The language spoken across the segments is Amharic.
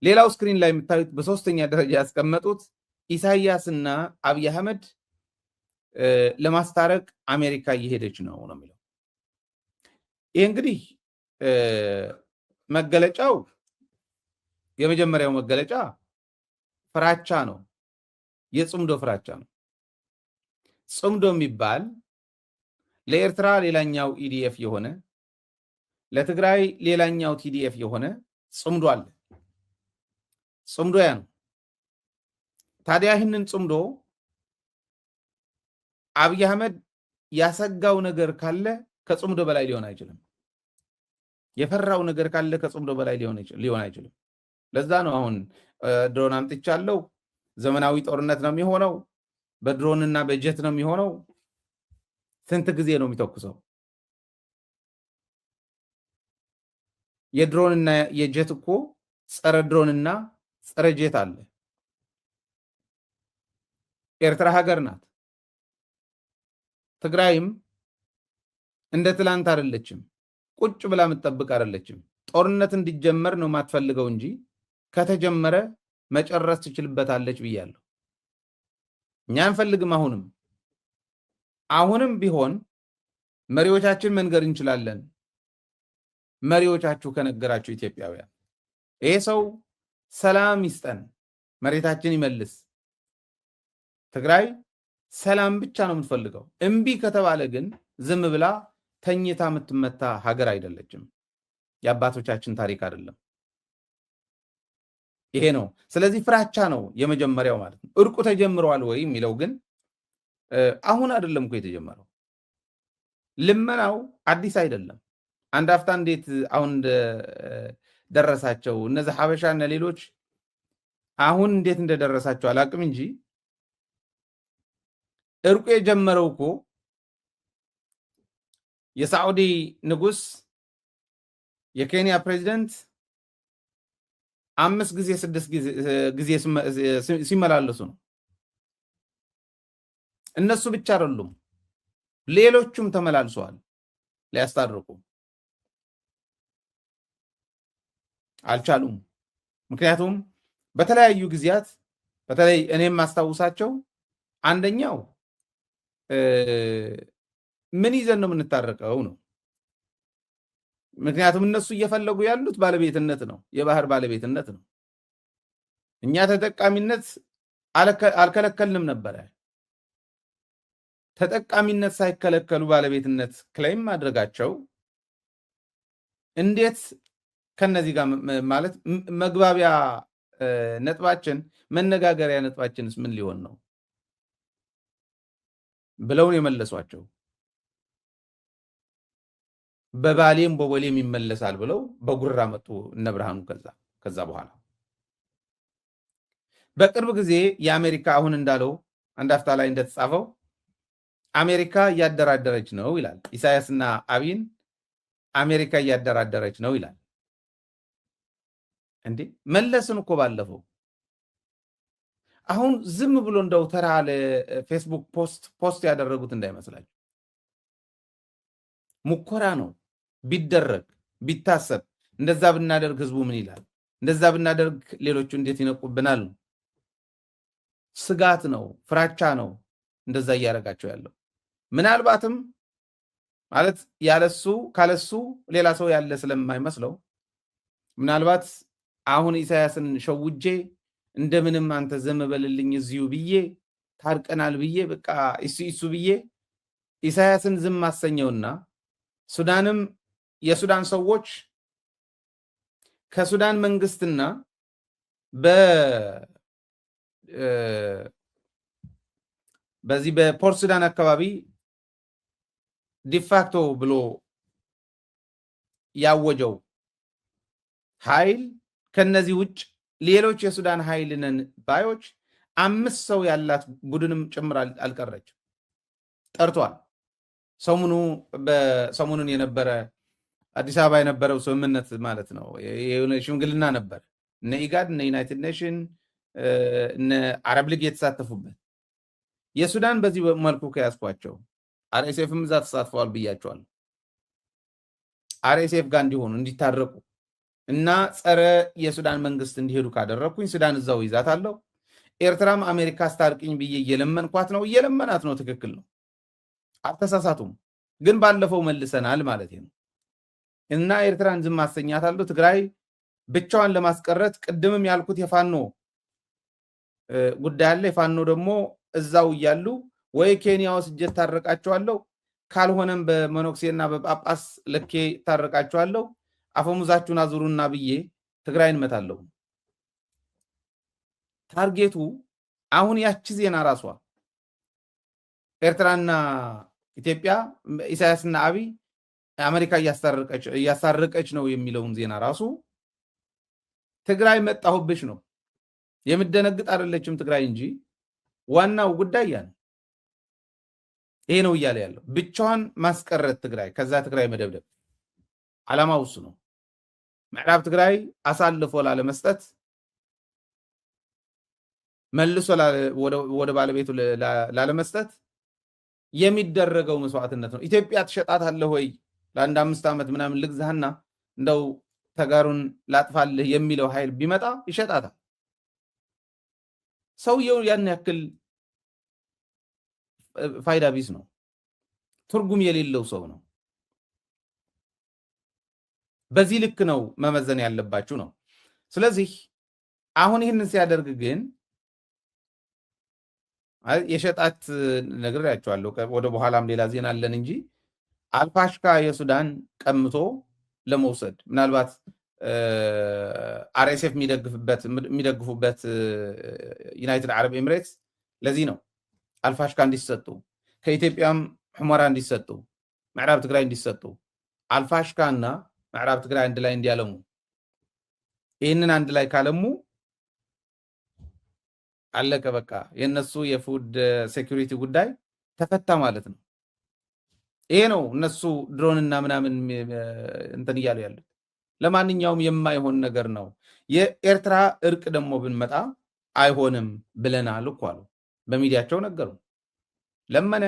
ሌላው ስክሪን ላይ የምታዩት በሶስተኛ ደረጃ ያስቀመጡት ኢሳያስና አብይ አህመድ ለማስታረቅ አሜሪካ እየሄደች ነው የሚለው። ይሄ እንግዲህ መገለጫው የመጀመሪያው መገለጫ ፍራቻ ነው። የጽምዶ ፍራቻ ነው። ጽምዶ የሚባል ለኤርትራ ሌላኛው ኢዲኤፍ የሆነ ለትግራይ ሌላኛው ቲዲኤፍ የሆነ ጽምዶ አለ። ጽምዶ ያ ነው። ታዲያ ይህንን ጽምዶ አብይ አህመድ ያሰጋው ነገር ካለ ከጽምዶ በላይ ሊሆን አይችልም። የፈራው ነገር ካለ ከጽምዶ በላይ ሊሆን አይችልም። ለዛ ነው አሁን ድሮን አምጥቻለሁ፣ ዘመናዊ ጦርነት ነው የሚሆነው፣ በድሮንና በጀት ነው የሚሆነው። ስንት ጊዜ ነው የሚተኩሰው? የድሮንና የጀት እኮ ጸረ ድሮንና ጸረ ጀት አለ። ኤርትራ ሀገር ናት። ትግራይም እንደ ትላንት አይደለችም። ቁጭ ብላ የምትጠብቅ አይደለችም። ጦርነት እንዲጀመር ነው የማትፈልገው እንጂ ከተጀመረ መጨረስ ትችልበታለች ብያለሁ። እኛ አንፈልግም። አሁንም ቢሆን መሪዎቻችን መንገር እንችላለን። መሪዎቻችሁ ከነገራችሁ ኢትዮጵያውያን ይሄ ሰው ሰላም ይስጠን፣ መሬታችን ይመልስ፣ ትግራይ ሰላም ብቻ ነው የምትፈልገው። እምቢ ከተባለ ግን ዝም ብላ ተኝታ የምትመታ ሀገር አይደለችም። የአባቶቻችን ታሪክ አይደለም። ይሄ ነው። ስለዚህ ፍራቻ ነው የመጀመሪያው ማለት ነው። እርቁ ተጀምሯል ወይ የሚለው ግን አሁን አይደለም እኮ የተጀመረው። ልመናው አዲስ አይደለም። አንድ አፍታ እንዴት አሁን ደረሳቸው እነዚህ ሀበሻ እና ሌሎች አሁን እንዴት እንደደረሳቸው አላቅም እንጂ እርቁ የጀመረው እኮ የሳዑዲ ንጉስ የኬንያ ፕሬዚደንት 5 ጊዜ 6 ጊዜ ሲመላለሱ ነው። እነሱ ብቻ አይደሉም፣ ሌሎቹም ተመላልሰዋል ሊያስታርቁ አልቻሉም። ምክንያቱም በተለያዩ ጊዜያት በተለይ እኔም ማስታውሳቸው አንደኛው ምን ይዘን ነው የምንታረቀው ነው። ምክንያቱም እነሱ እየፈለጉ ያሉት ባለቤትነት ነው፣ የባህር ባለቤትነት ነው። እኛ ተጠቃሚነት አልከለከልንም ነበረ። ተጠቃሚነት ሳይከለከሉ ባለቤትነት ክሌም ማድረጋቸው እንዴት ከነዚህ ጋር ማለት መግባቢያ ነጥባችን መነጋገሪያ ነጥባችንስ ምን ሊሆን ነው ብለው የመለሷቸው። በባሌም በቦሌም ይመለሳል ብለው በጉራ መጡ እነ ብርሃኑ። ከዛ በኋላ በቅርብ ጊዜ የአሜሪካ አሁን እንዳለው አንድ አፍታ ላይ እንደተጻፈው አሜሪካ እያደራደረች ነው ይላል። ኢሳያስና አብይን አሜሪካ እያደራደረች ነው ይላል። እንዴ መለስን እኮ ባለፈው አሁን ዝም ብሎ እንደው ተራ ለፌስቡክ ፖስት ያደረጉት እንዳይመስላችሁ። ሙከራ ነው። ቢደረግ ቢታሰብ እንደዛ ብናደርግ ህዝቡ ምን ይላል? እንደዛ ብናደርግ ሌሎቹ እንዴት ይነቁብናል? ስጋት ነው፣ ፍራቻ ነው እንደዛ እያደረጋቸው ያለው። ምናልባትም ማለት ያለሱ ካለሱ ሌላ ሰው ያለ ስለማይመስለው ምናልባት አሁን ኢሳያስን ሸውጄ እንደምንም አንተ ዘም በልልኝ እዚሁ ብዬ ታርቀናል ብዬ በቃ እሱ ብዬ ኢሳያስን ዝም ማሰኘውና ሱዳንም የሱዳን ሰዎች ከሱዳን መንግስትና በዚህ በፖርት ሱዳን አካባቢ ዲፋክቶ ብሎ ያወጀው ኃይል ከነዚህ ውጭ ሌሎች የሱዳን ኃይልነን ባዮች 5 ሰው ያላት ቡድንም ጭምር አልቀረች ጠርቷል። ሰሞኑን የነበረ አዲስ አበባ የነበረው ስምምነት ማለት ነው ሽምግልና ነበር። እነ ኢጋድ እነ ዩናይትድ ኔሽን እነ አረብ ሊግ የተሳተፉበት የሱዳን በዚህ መልኩ ከያዝኳቸው አርኤስኤፍም እዛ ተሳትፈዋል ብያቸዋል። አርኤስኤፍ ጋር እንዲሆኑ እንዲታረቁ እና ጸረ የሱዳን መንግስት እንዲሄዱ ካደረግኩኝ ሱዳን እዛው ይዛታለሁ። ኤርትራም አሜሪካ አስታርቅኝ ብዬ እየለመንኳት ነው። እየለመናት ነው። ትክክል ነው። አልተሳሳቱም። ግን ባለፈው መልሰናል ማለት ነው። እና ኤርትራን ዝም ማሰኛታለሁ። ትግራይ ብቻዋን ለማስቀረት ቅድምም ያልኩት የፋኖ ጉዳይ አለ። የፋኖ ደግሞ እዛው እያሉ ወይ ኬንያ ወስጄ ታረቃቸዋለሁ፣ ካልሆነም በመኖክሴና በጳጳስ ልኬ ታረቃቸዋለሁ፣ አፈሙዛችሁን አዙሩና ብዬ ትግራይን መታለሁ። ታርጌቱ አሁን ያቺ ዜና ራሷ ኤርትራና ኢትዮጵያ ኢሳያስና አብይ አሜሪካ እያስታረቀች ነው የሚለውን ዜና ራሱ ትግራይ መጣሁብሽ ነው። የምደነግጥ አይደለችም ትግራይ እንጂ ዋናው ጉዳይ ያን ይሄ ነው እያለ ያለው ብቻዋን ማስቀረት ትግራይ፣ ከዛ ትግራይ መደብደብ ዓላማው እሱ ነው። ምዕራብ ትግራይ አሳልፎ ላለመስጠት መልሶ ወደ ባለቤቱ ላለመስጠት የሚደረገው መስዋዕትነት ነው። ኢትዮጵያ ትሸጣታለህ ወይ ለአንድ 5 ዓመት ምናምን ልግዛህና እንደው ተጋሩን ላጥፋልህ የሚለው ኃይል ቢመጣ ይሸጣታል። ሰውየው ያን ያክል ፋይዳ ቢስ ነው፣ ትርጉም የሌለው ሰው ነው። በዚህ ልክ ነው መመዘን ያለባችሁ ነው። ስለዚህ አሁን ይህንን ሲያደርግ ግን የሸጣት ነግሬያቸዋለሁ። ወደ በኋላም ሌላ ዜና አለን እንጂ አልፋሽካ የሱዳን ቀምቶ ለመውሰድ ምናልባት አርኤስኤፍ የሚደግፉበት ዩናይትድ አረብ ኤምሬትስ ለዚህ ነው አልፋሽካ እንዲሰጡ ከኢትዮጵያም ሑመራ እንዲሰጡ ምዕራብ ትግራይ እንዲሰጡ አልፋሽካ እና ምዕራብ ትግራይ አንድ ላይ እንዲያለሙ ይህንን አንድ ላይ ካለሙ አለቀ በቃ የነሱ የፉድ ሴኩሪቲ ጉዳይ ተፈታ ማለት ነው። ይሄ ነው እነሱ ድሮንና ምናምን እንትን እያሉ ያሉት። ለማንኛውም የማይሆን ነገር ነው። የኤርትራ እርቅ ደግሞ ብንመጣ አይሆንም ብለናል እኮ አሉ። በሚዲያቸው ነገሩ። ለመነ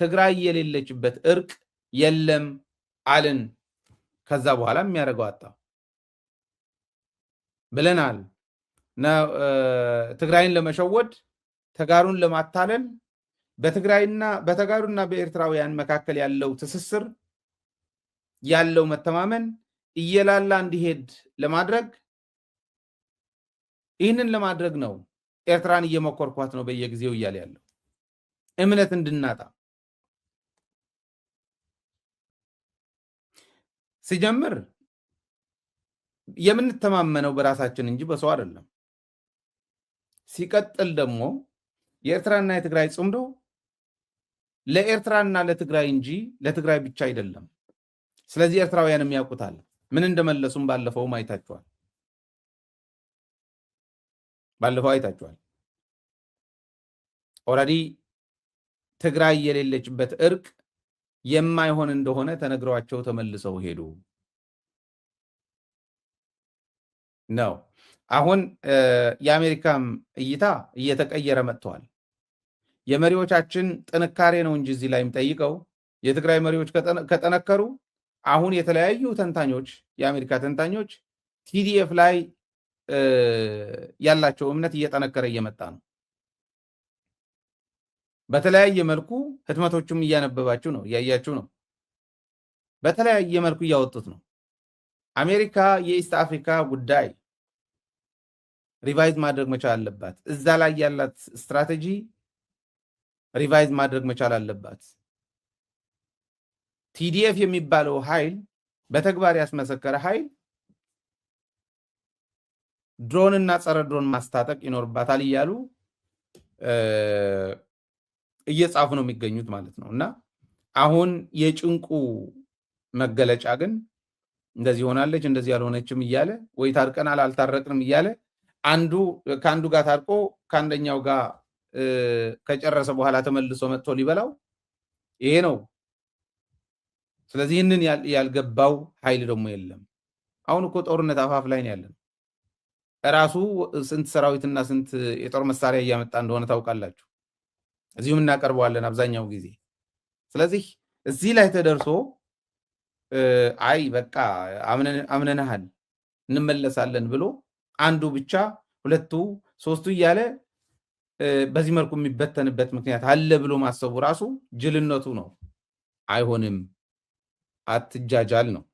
ትግራይ የሌለችበት እርቅ የለም አልን። ከዛ በኋላ የሚያደርገው አጣ ብለናል። ትግራይን ለመሸወድ ተጋሩን ለማታለል በተጋሩና በኤርትራውያን መካከል ያለው ትስስር ያለው መተማመን እየላላ እንዲሄድ ለማድረግ ይህንን ለማድረግ ነው ኤርትራን እየመኮርኳት ነው በየጊዜው እያለ ያለው እምነት እንድናጣ ሲጀምር የምንተማመነው በራሳችን እንጂ በሰው አይደለም። ሲቀጥል ደግሞ የኤርትራና የትግራይ ጽምዶ ለኤርትራና ለትግራይ እንጂ ለትግራይ ብቻ አይደለም። ስለዚህ ኤርትራውያንም ያውቁታል። ምን እንደመለሱም ባለፈው አይታችኋል። ኦልሬዲ ትግራይ የሌለችበት እርቅ የማይሆን እንደሆነ ተነግሯቸው ተመልሰው ሄዱ ነው። አሁን የአሜሪካም እይታ እየተቀየረ መጥቷል። የመሪዎቻችን ጥንካሬ ነው እንጂ እዚህ ላይ የሚጠይቀው የትግራይ መሪዎች ከጠነከሩ አሁን የተለያዩ ተንታኞች የአሜሪካ ተንታኞች ቲዲኤፍ ላይ ያላቸው እምነት እየጠነከረ እየመጣ ነው። በተለያየ መልኩ ህትመቶቹም እያነበባችሁ ነው፣ እያያችሁ ነው። በተለያየ መልኩ እያወጡት ነው። አሜሪካ የኢስት አፍሪካ ጉዳይ ሪቫይዝ ማድረግ መቻል አለባት። እዛ ላይ ያላት ስትራቴጂ ሪቫይዝ ማድረግ መቻል አለባት። ቲዲኤፍ የሚባለው ኃይል በተግባር ያስመሰከረ ኃይል ድሮን እና ጸረ ድሮን ማስታጠቅ ይኖርባታል እያሉ እየጻፉ ነው የሚገኙት ማለት ነው። እና አሁን የጭንቁ መገለጫ ግን እንደዚህ ሆናለች እንደዚህ ያልሆነችም እያለ ወይ ታርቀናል አልታረቅንም እያለ አንዱ ከአንዱ ጋር ታርቆ ከአንደኛው ጋር ከጨረሰ በኋላ ተመልሶ መጥቶ ሊበላው ይሄ ነው። ስለዚህ ይህንን ያልገባው ኃይል ደግሞ የለም። አሁን እኮ ጦርነት አፋፍ ላይ ነው ያለን። ራሱ ስንት ሰራዊትና ስንት የጦር መሳሪያ እያመጣ እንደሆነ ታውቃላችሁ። እዚሁም እናቀርበዋለን አብዛኛው ጊዜ። ስለዚህ እዚህ ላይ ተደርሶ አይ በቃ አምነናሃል እንመለሳለን ብሎ አንዱ ብቻ ሁለቱ ሶስቱ እያለ በዚህ መልኩ የሚበተንበት ምክንያት አለ ብሎ ማሰቡ ራሱ ጅልነቱ ነው። አይሆንም፣ አትጃጃል ነው።